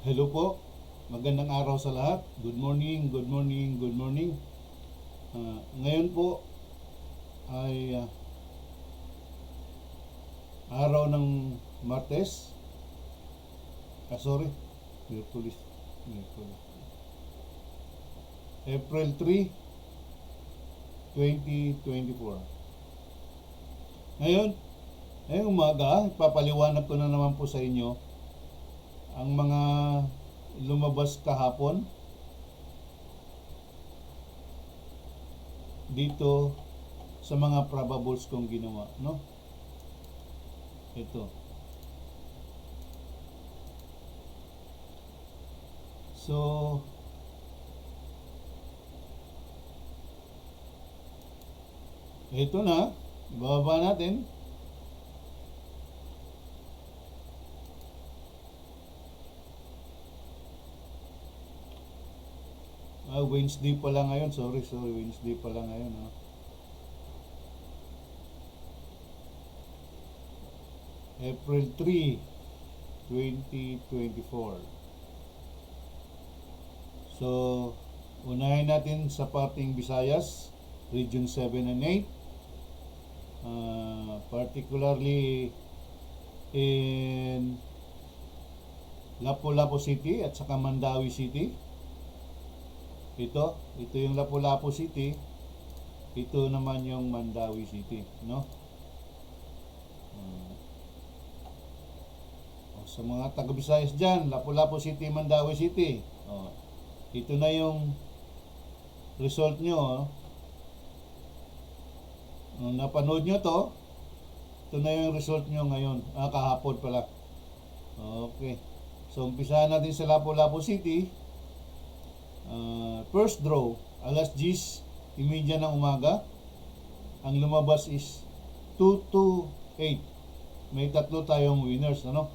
Hello po, magandang araw sa lahat. Good morning, good morning, good morning. Ngayon po ay araw ng Martes. Sorry, Miyerkules. April 3, 2024. Ngayong umaga, ipapaliwanag ko na naman po sa inyo ang mga lumabas kahapon dito sa mga probables kong ginawa, no? Ito. So, ito na, ibababa natin. Wednesday pala ngayon. Sorry, Wednesday pala ngayon. April 3, 2024. So, unahin natin sa parting Visayas, Region 7 and 8. Particularly in Lapu-Lapu City at saka Mandawi City. Ito yung Lapu-Lapu City. Ito naman yung Mandawi City, no? Sa mga taga-Visayas dyan, Lapu-Lapu City, Mandawi City. Ito na yung result nyo. Nung napanood nyo to, ito na yung result nyo ngayon. Kahapon pala. Okay. So, umpisahan natin sa Lapu-Lapu City. First draw, alas 10:30 ng umaga. Ang lumabas is 228. May tatlo tayong winners, ano?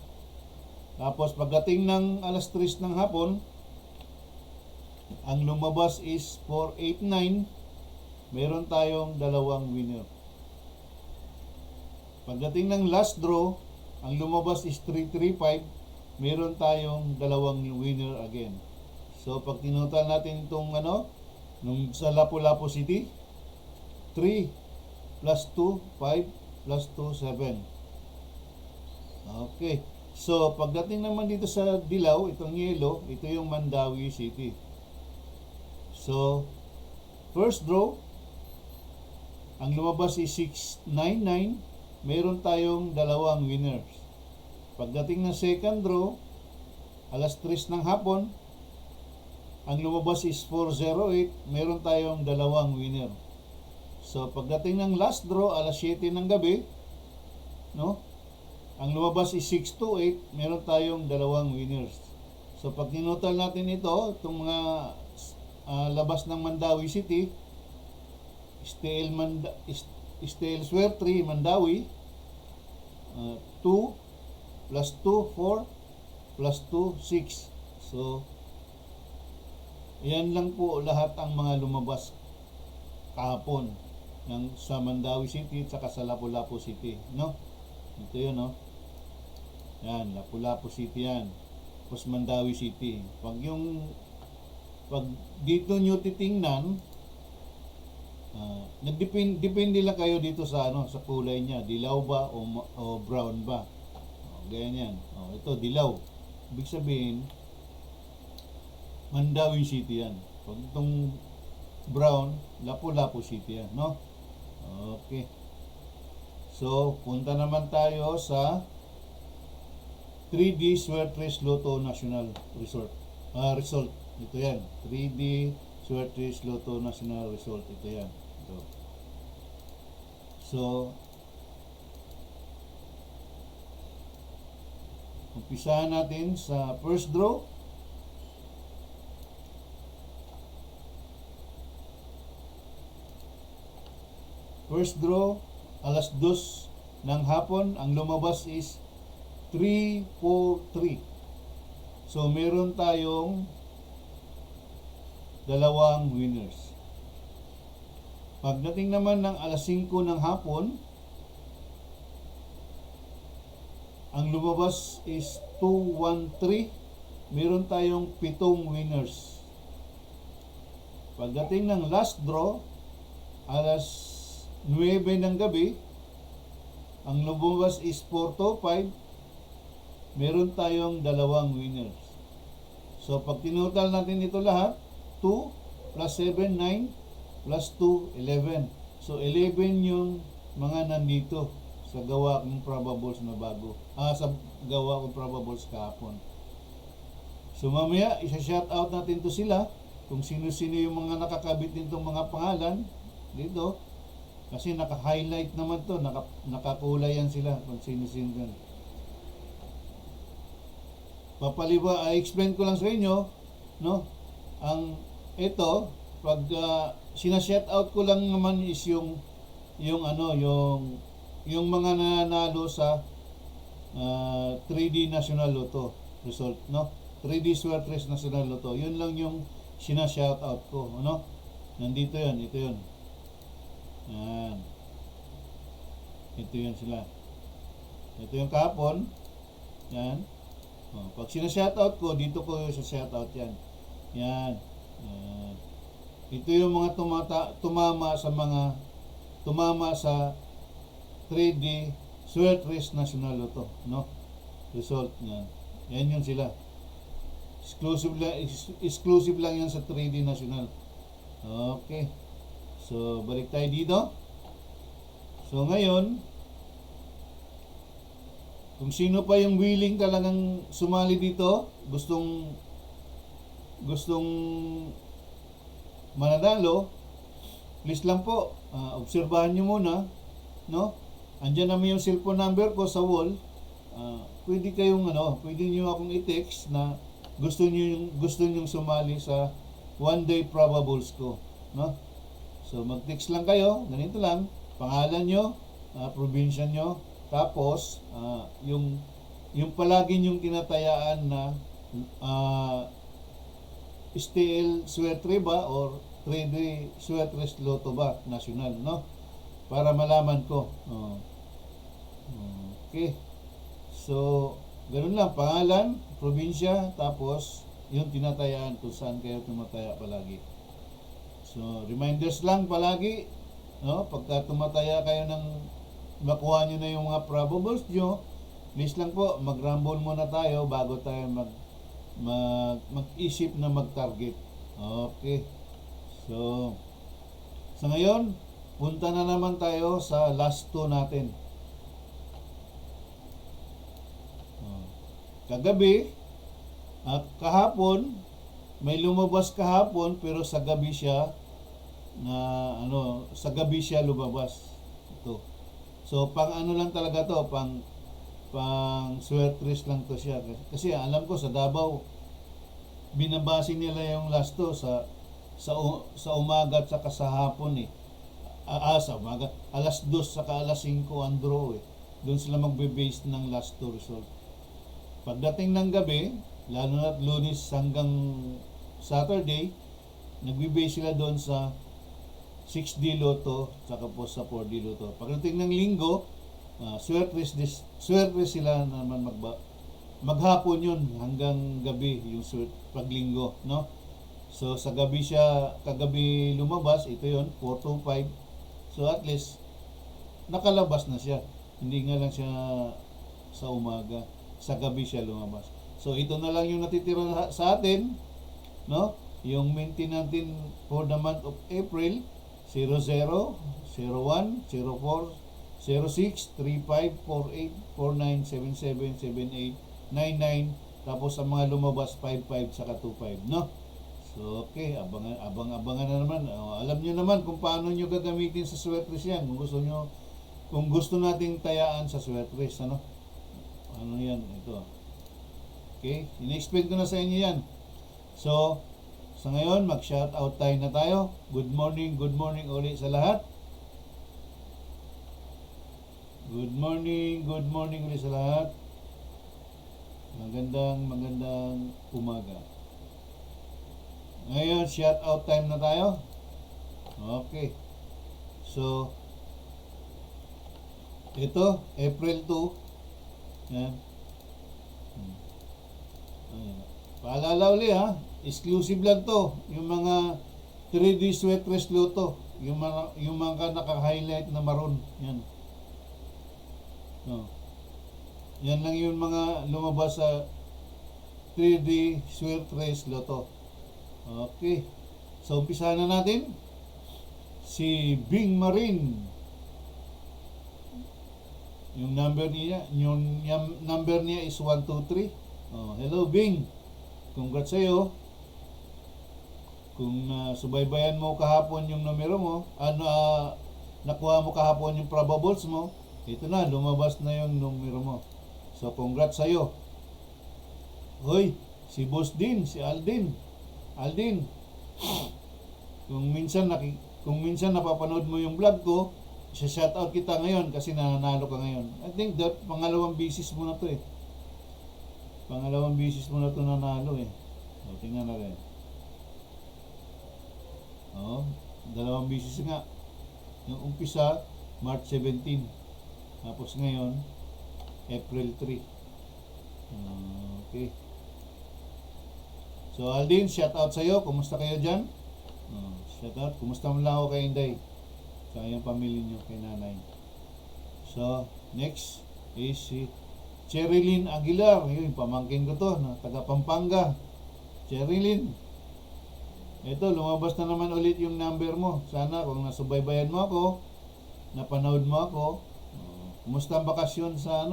Tapos pagdating ng alas 3 ng hapon, ang lumabas is 489. Meron tayong dalawang winner. Pagdating ng last draw, ang lumabas is 335. Meron tayong dalawang winner again. So, pag tinutal natin itong nung sa Lapu-Lapu City, 3 plus 2, 5 plus 2, 7. Okay. So, pagdating naman dito sa dilaw, itong yellow, ito yung Mandawi City. So, first draw, ang lumabas is 699. Meron tayong dalawang winners. Pagdating ng second draw, alas 3 ng hapon, ang lumabas is 408. Meron tayong dalawang winner. So, pagdating ng last draw, alas 7 ng gabi, no? Ang lumabas is 628. Meron tayong dalawang winners. So, pag tinutal natin ito, itong mga labas ng Mandawi City, Stale Swertre, Mandawi, 2 plus 2, 4 plus 2, 6. So, yan lang po lahat ang mga lumabas kahapon sa Mandawi City at saka sa Lapu-Lapu City, no? Ito yun, no? Yan, Lapu-Lapu City yan. Tapos Mandawi City. Pag dito nyo titingnan, depende lang kayo dito sa sa kulay niya, dilaw ba o brown ba. Ganyan yan. Ito dilaw. Ibig sabihin Mandawi City yan. Pag itong brown, Lapu-Lapu City yan, no? Okay. So, punta naman tayo sa 3D Swertres Lotto National Resort. Result. Ito yan. 3D Swertres Lotto National Result. Ito yan. Ito. So, umpisahan natin sa first draw. First draw, alas 2 ng hapon, ang lumabas is 343. So, meron tayong dalawang winners. Pagdating naman ng alas 5 ng hapon, ang lumabas is 213. meron tayong 7 winners. Pagdating ng last draw, alas 9 ng gabi, ang lumabas is 425, meron tayong 2 winners. So pag tinutal natin ito lahat, 2 plus 7, 9 plus 2, 11. So 11 yung mga nandito sa gawa kong probables na bago. Sa gawa kong probables kahapon. So mamaya, isa-shout out natin to sila kung sino-sino yung mga nakakabit nitong mga pangalan dito. Kasi naka-highlight naman to, nakakulay yan sila kung sino-sino yan. I-explain ko lang sa inyo, no? Ito, pag sina-shout out ko lang naman is yung mga nanalo sa 3D National Lotto result, no? 3D Swertres National Lotto. Yun lang yung sina-shout out ko, ano? Nandito 'yan, ito 'yun. Yan. Ito 'yun sila. Ito yung kahapon. Yan. Pag sina-shout out ko, dito ko sa shout out 'yan. Yan. Ito yung mga tumama sa 3D Swertres National Lotto, no? Result niyan. Yan yun sila. Exclusive lang yan sa 3D National. Okay. So, balik tayo dito. So, ngayon, kung sino pa yung willing talagang sumali dito, gustong mananalo, please lang po, obserbahan nyo muna, no? Andyan naman yung cellphone number ko sa wall. Pwede nyo akong i-text na gusto nyo sumali sa one day probables ko, no? So mag-text lang kayo, ganito lang, pangalan nyo, probinsya nyo, tapos yung palagi nyong tinatayaan na STL Swertre ba or 3D Swertres Lotto ba national, no? Para malaman ko. Okay. So, ganun lang, pangalan, probinsya, tapos yung tinatayaan kung saan kayo tumataya palagi. So, reminders lang palagi, no? Pagka tumataya kayo ng makuha nyo na yung mga probables nyo, please lang po, mag-rumble muna tayo bago tayo mag-isip na mag-target. Okay. So, sa ngayon, punta na naman tayo sa last 2 natin. Kagabi at kahapon, may lumabas kahapon pero sa gabi siya lumabas. Ito. So pang lang talaga to, pang swertres lang to siya. Kasi alam ko sa Davao binabase nila yung last 2 sa umaga at saka sa hapon eh. Sa umaga, alas 2 saka alas 5 ang draw eh. Doon sila magbe-base ng last 2 result. Pagdating ng gabi, lalo na Lunes hanggang Saturday, nagbe-base sila doon sa 6D Lotto saka po sa 4D Lotto. Pagdating ng Linggo, swertres sila naman maghapon yun hanggang gabi yung paglinggo, no? So sa gabi kagabi lumabas, ito yun, 425. So at least nakalabas na siya. Hindi nga lang siya sa umaga, sa gabi siya lumabas. So ito na lang yung natitira sa atin, no? Yung maintain natin for the month of April, 00, 01, 04, 06, 35, 48, 49, 77, 78, 99, tapos ang mga lumabas 55 saka 25, no? So okay, abangan na naman. Alam niyo naman kung paano niyo gagamitin sa swertres yan. Kung gusto nating tayaan sa swertres, ano? Ano yan, ito. Okay, in-explain ko na sa inyo yan. So, sa ngayon, mag-shout out na tayo. Good morning ulit sa lahat. Good morning ulit sa lahat. Magandang umaga. Ngayon, shout out time na tayo. Okay. So, ito, April 2. Yan. Ayan. Paalala uli ha, exclusive lang to. Yung mga 3D sweat rest loto. Yung mga naka-highlight na maroon. Yan. No. Yan lang yung mga lumabas sa 3D sweat rest loto. Okay. So, umpisa na natin. Si Bing Marin. Yung number niya is 123. Hello Bing. Congrats sa'yo. Kung subaybayan mo kahapon yung numero mo, nakuha mo kahapon yung probables mo, ito na, lumabas na yung numero mo. So, congrats sa'yo. Hoy, si Boss Din, si Aldin. Aldin, kung minsan napapanood mo yung vlog ko, shoutout kita ngayon kasi nananalo ka ngayon. I think that pangalawang bisis mo na to eh. Pangalawang bisis mo na to nanalo eh. O, tingnan na rin. Dalawang bisis nga. Yung umpisa, March 17. Tapos ngayon, April 3. Okay. So Aldin, shoutout sa'yo. Kumusta kayo dyan? Shoutout. Kumusta mo lang ako kay Inday? Sa yung pamilya nyo, kay nanay. So, next is si Cherilyn Aguilar. Yun, pamangkin ko to, na taga Pampanga. Cherilyn. Ito, lumabas na naman ulit yung number mo. Sana kung nasubaybayan mo ako, napanood mo ako, kumusta ang bakasyon sa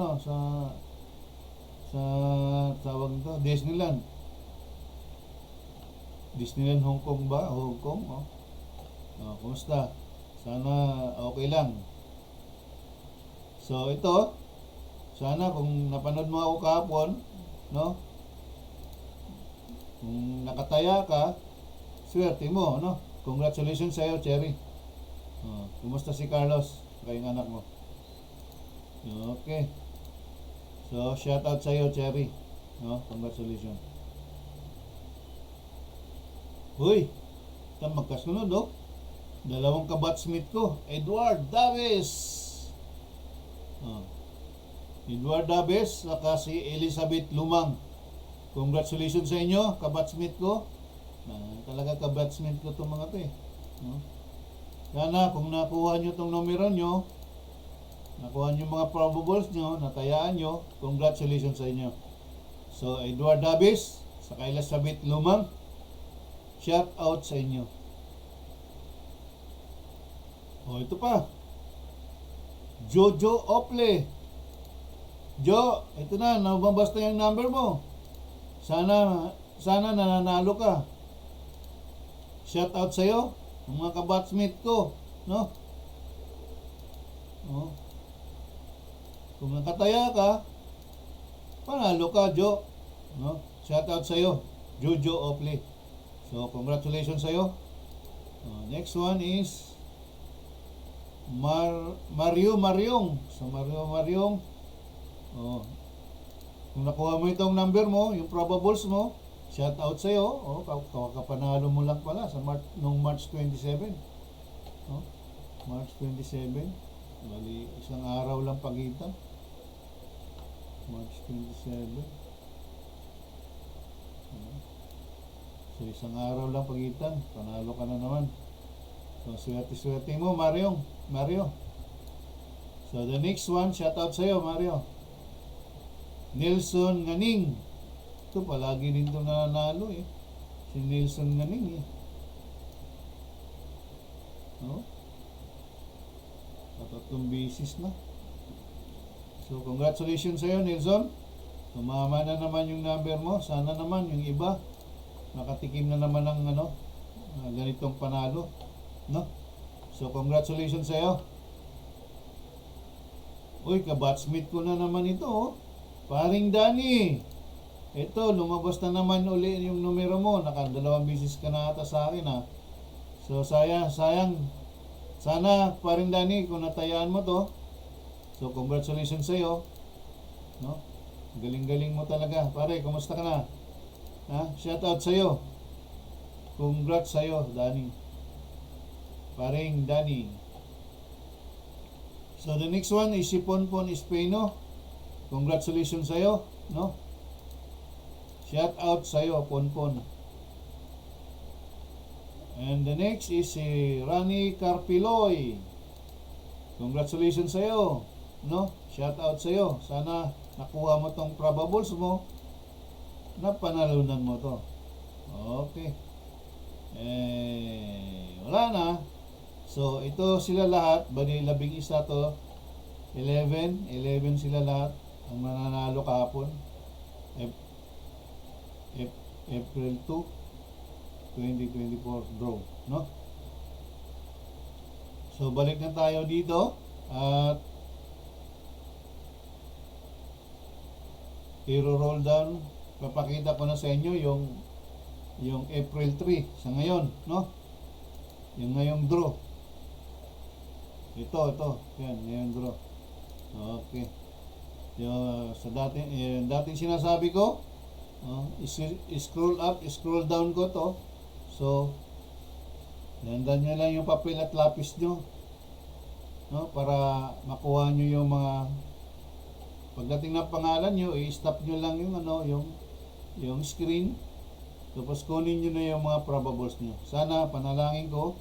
tawag nito, Disneyland Hong Kong ba? Hong Kong, kumusta? Sana okay lang. So ito, sana kung napanood mo ako kahapon, no? Kung nakataya ka, swerte mo, no? Congratulations sa'yo, Cherry. Kumusta si Carlos? Kayong anak mo. Okay. So, shout out sa'yo, Cherry. No? Congratulations. Uy, ito magkasunod, oh. Dalawang kabatsmate ko. Edward Daves. Edward Daves, saka si Elizabeth Lumang. Congratulations sa inyo, kabatsmate ko. Talaga kabatsmate ko itong mga to eh. No? Sana kung nakuha nyo itong numero nyo, nakuha nyo mga probables nyo, natayaan nyo, congratulations sa inyo. So, Edward Davis, saka Elizabeth Lumang, shout out sa inyo. Ito pa. Jojo Ople. Jo, ito na, nababas na yung number mo. Sana nananalo ka. Shout out sa'yo, ang mga kabatsmate ko, no? Kung nakataya ka, panalo ka, Jo. No? Shout out sa'yo, Jojo Ople. So, congratulations sa'yo. Next one is Mario Mariong. So, Mario Mariong, kung nakuha mo itong number mo, yung probables mo, shout out sa'yo. Kapanalo mo lang pala sa nung March 27. March 27. Bali, isang araw lang pagitan. March 27. So, isang araw lang pagitan. Panalo ka na naman. So, swerte-swerte mo, Mario. So, the next one, shout out sa'yo, Mario. Nelson Nganing. Ito, palagi din ito nanalo eh. Si Nelson Nganing eh. Tatlong bisis na. So, congratulations sa'yo, Nelson. Tumama na naman yung number mo. Sana naman yung iba nakatikim na naman ng ganitong panalo, no? So, congratulations sa'yo. Uy, kabatsmate ko na naman ito, oh. Paring Danny. Ito, lumabas na naman uli yung numero mo. Nakadalawang bisis ka na ata sa akin, ha. So, sayang. Sana, Paring Danny, kung natayaan mo to, so, congratulations sa'yo. No? Galing-galing mo talaga. Pare, kumusta ka na? Shout out sa'yo. Congrats sa'yo, Danny. Paring Danny. So, the next one is si Ponpon Espino. Congratulations sa'yo, no? Shout out sa'yo, Ponpon. And the next is si Rani Carpiloy. Congratulations sa'yo. No? Shout out sa'yo. Sana nakuha mo tong probables mo na panalunan mo to. Okay. Wala na. So, ito sila lahat. Bali, 11 to. 11 sila lahat. Ang mananalo kahapon. April 2, 2024 draw. No? So, balik na tayo dito. At i-roll down. Papakita ko na sa inyo yung April 3 sa ngayon, no? Yung ngayong draw. Ito. Yan, ngayong draw. Okay. Yung sa dating sinasabi ko, scroll up, scroll down ko to. So, landan nyo lang yung papel at lapis nyo, no? Para makuha nyo yung mga pagdating ng pangalan nyo, i-stop nyo lang yung screen. Tapos kunin nyo na yung mga probables nyo. Sana, panalangin ko,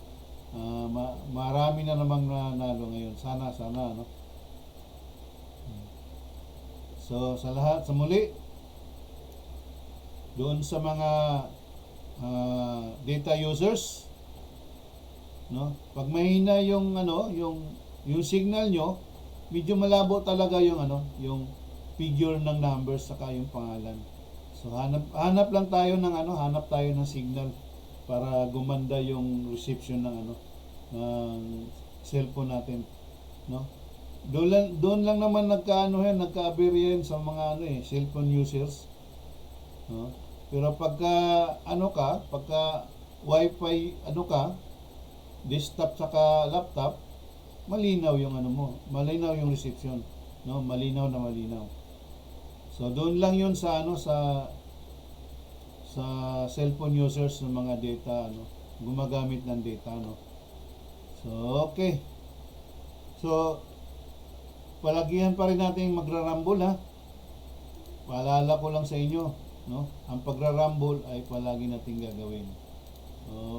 marami na namang nanalo ngayon. Sana, no? So, sa lahat, sa muli, doon sa mga data users, no? Pag mahina yung signal nyo, medyo malabo talaga yung figure ng numbers saka yung pangalan. So hanap lang tayo ng signal para gumanda yung reception ng cellphone natin, no? Doon lang naman nagka-aberya sa mga cellphone users, no? Pero pagka wifi desktop saka laptop, malinaw yung malinaw yung reception, no? Malinaw. So doon lang yun sa cellphone users ng mga data, gumagamit ng data, no? So okay. So palagihan pa rin natin magrarambol, ha. Paalala ko lang sa inyo, no? Ang pagrarambol ay palagi nating gagawin.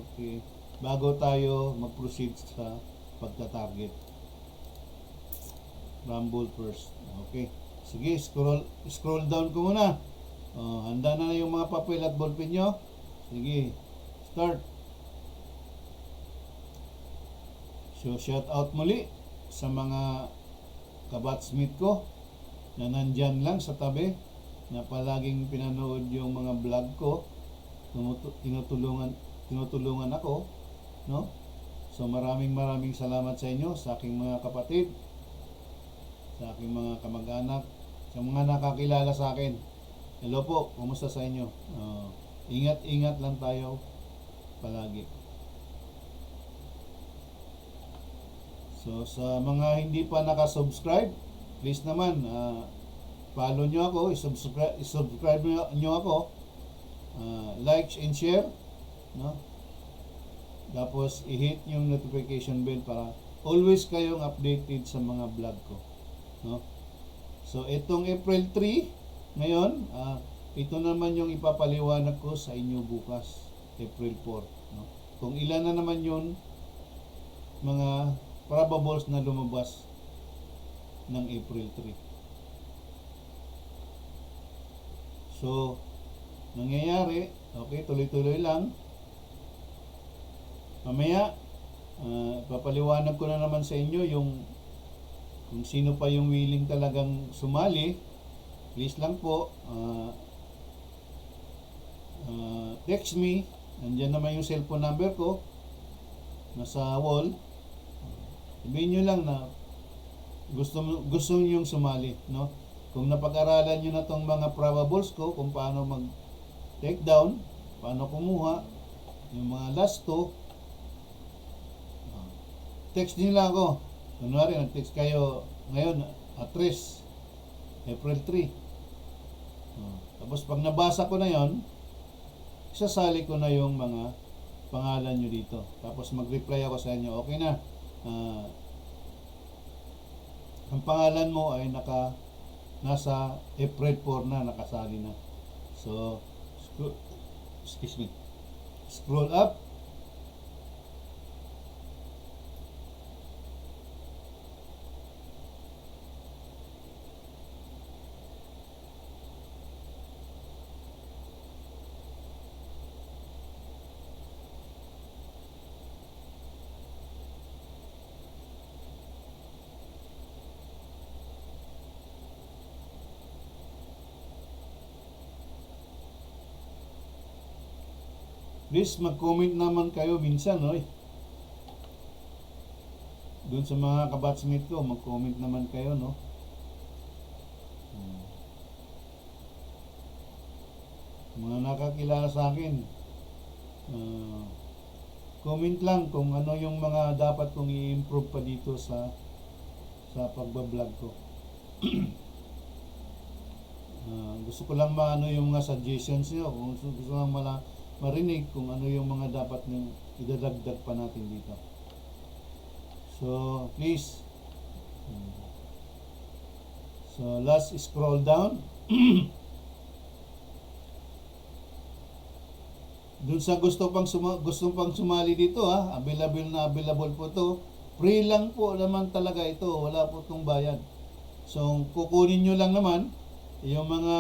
Okay. Bago tayo mag-proceed sa pagta-target. Rumble first. Okay. Sige, scroll down ko muna. Handa na yung mga papel at ballpen nyo. Sige, start. So, shout out muli sa mga kabatsmith ko na nandyan lang sa tabi, na palaging pinanood yung mga vlog ko. Tinutulungan ako, no? So, maraming salamat sa inyo, sa aking mga kapatid, sa aking mga kamag-anak, sa mga nakakilala sa akin. Hello po, kumusta sa inyo? Ingat lang tayo palagi. So, sa mga hindi pa nakasubscribe, please naman, follow nyo ako, isubscribe nyo ako, like and share, no? Tapos i-hit yung notification bell para always kayong updated sa mga vlog ko, no? So itong April 3 ngayon, ito naman yung ipapaliwanag ko sa inyo bukas, April 4, no? Kung ilan na naman yun mga probables na lumabas ng April 3. So nangyayari, okay, tuloy-tuloy lang. Mamaya, papaliwanag ko na naman sa inyo kung sino pa yung willing talagang sumali. Please lang po, text me. Nandiyan naman yung cellphone number ko, nasa wall. Sabihin nyo lang na gusto nyo yung sumali, no? Kung napag-aralan nyo na tong mga probables ko, kung paano mag-take down, paano kumuha, yung mga last two, text nyo lang ako. Kunwari, nag-text kayo ngayon, Atres, April 3. Tapos pag nabasa ko na yon, isasali ko na yung mga pangalan nyo dito. Tapos mag-reply ako sa inyo, okay na. Ang pangalan mo ay nasa April 4 na, nakasali na. So, excuse me, scroll up. Please mag-comment naman kayo minsan, no? Doon sa mga kabatchmate ko, mag-comment naman kayo, no? Mga nakakilala sa akin, comment lang kung ano yung mga dapat kong i-improve pa dito sa pagbablog ko. Gusto ko lang maano yung mga suggestions niyo, kung gusto lang marinig kung ano yung mga dapat nang idadagdag pa natin dito. So, please. So, last scroll down. Dun sa gustong pang sumali dito, available po to. Free lang po naman talaga ito. Wala po itong bayad. So, kukunin nyo lang naman yung mga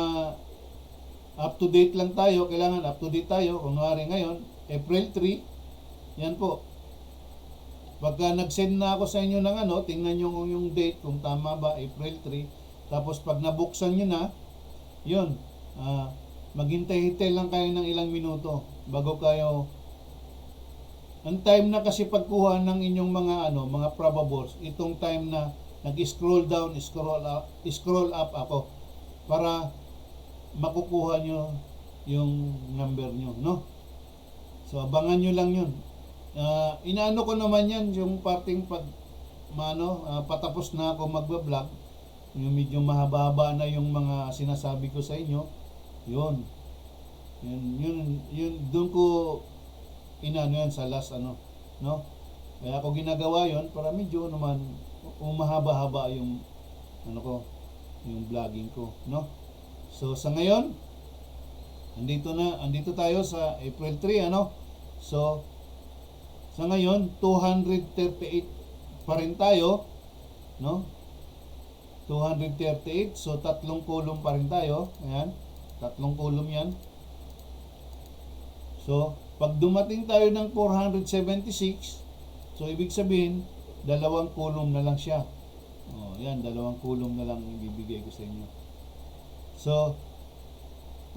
up to date lang tayo. Kailangan up to date tayo. Kunwari ngayon, April 3. Yan po. Pagka nag-send na ako sa inyo ng tingnan nyo yung date kung tama ba, April 3. Tapos pag nabuksan nyo na, yun, maghintay-hintay lang kayo ng ilang minuto bago kayo. Ang time na kasi pagkuha ng inyong mga probables, itong time na nag-scroll down, scroll up ako para makukuha nyo yung number nyo, no? So abangan nyo lang yun. Inaano ko naman yan yung parting patapos na ako magbablog, yung medyo mahaba-haba na yung mga sinasabi ko sa inyo, yun doon ko inano yan sa last no? Kaya ako ginagawa yon para medyo naman umahaba-haba yung yung vlogging ko, no? So sa ngayon, andito tayo sa April 3, So sa ngayon 238 pa rin tayo, no? 238, so 3 column pa rin tayo. Ayan, 3 column yan. So pag dumating tayo ng 476, so ibig sabihin 2 column na lang siya. Yan, 2 column na lang ibibigay ko sa inyo. So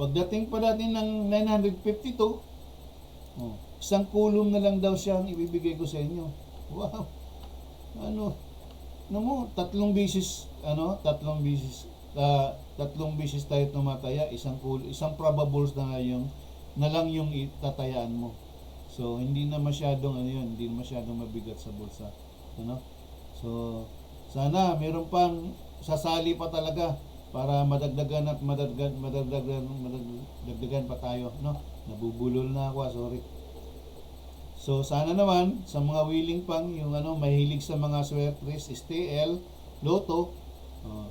pagdating pa natin ng 952, 1 column na lang daw siya ang ibibigay ko sa inyo. Wow. Tatlong beses tayo tumataya, isang probables na lang yung itatayaan mo. So hindi na masyadong hindi masyadong mabigat sa bulsa, So sana meron pang sasali pa talaga para madagdagan pa tayo, no? Nabubulol na ako, sorry. So sana naman sa mga willing pang yung mahilig sa mga swertres, STL, Lotto,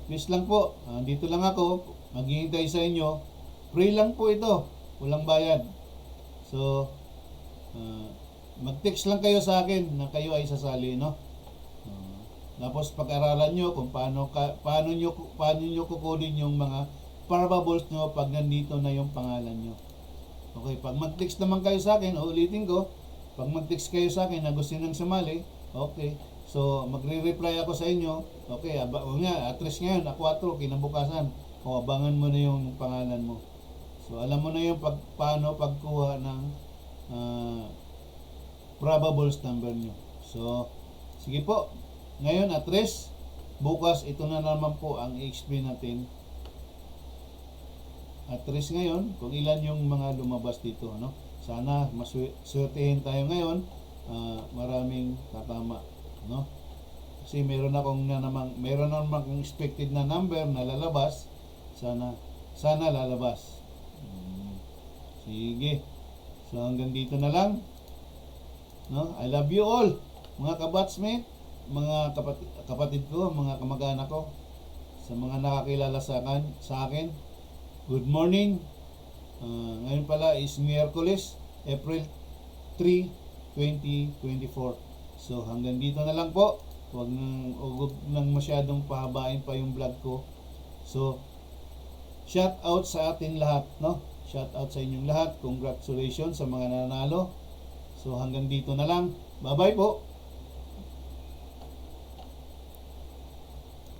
please lang po, dito lang ako, maghihintay sa inyo. Free lang po ito, walang bayad. So mag-text lang kayo sa akin na kayo ay sasali, no? Tapos pag-aralan nyo kung paano nyo kukunin yung mga probables nyo pag nandito na yung pangalan nyo. Okay, pag mag-text naman kayo sa akin, ulitin ko, pag mag-text kayo sa akin na gusto nang sumali, okay, so magre-reply ako sa inyo, okay, address ngayon, 4, kinabukasan, abangan mo na yung pangalan mo. So alam mo na yung paano pagkuha ng probables number nyo. So sige po, ngayon address, bukas ito na naman po ang i-explain natin. Address ngayon, kung ilan yung mga lumabas dito, Sana maswertehin tayo ngayon, maraming tatama, no? Kasi meron namang expected na number na lalabas. Sana lalabas. Sige. So hanggang dito na lang, no? I love you all, mga kabatchmate, mga kapatid ko, mga kamag-anak ko, sa mga nakakilala sa akin, good morning, Ngayon pala is Miyerkules, April 3, 2024. So hanggang dito na lang po. Huwag nang masyadong pahabain pa yung vlog ko. So shout out sa atin lahat, no? Shout out sa inyong lahat. Congratulations sa mga nanalo. So hanggang dito na lang. Bye-bye po.